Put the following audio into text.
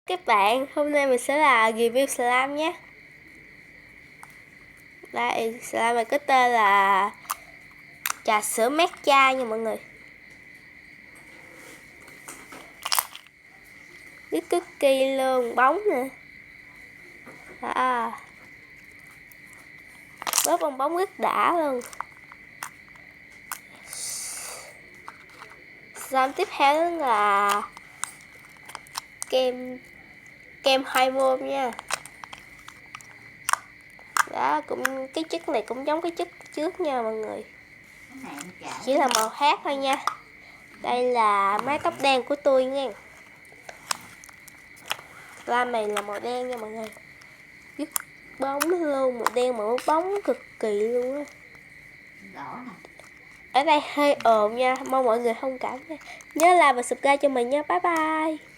Các bạn, hôm nay mình sẽ là review slime nhé. Đây, slime này có tên là trà sữa matcha nha mọi người. Cái cookie luôn, bóng nè. Bóp bong bóng rất đã luôn. Slime tiếp theo đó là kem hormone nha. Đó, cũng cái chất này cũng giống cái chất trước nha mọi người, chỉ là màu khác thôi nha. Đây là mái tóc đen của tôi nha. Slime này là màu đen nha mọi người, rất bóng luôn, màu đen màu bóng cực kỳ luôn á. Ở đây hơi ồn nha, mong mọi người thông cảm nha. Nhớ like và subscribe cho mình nha. Bye bye.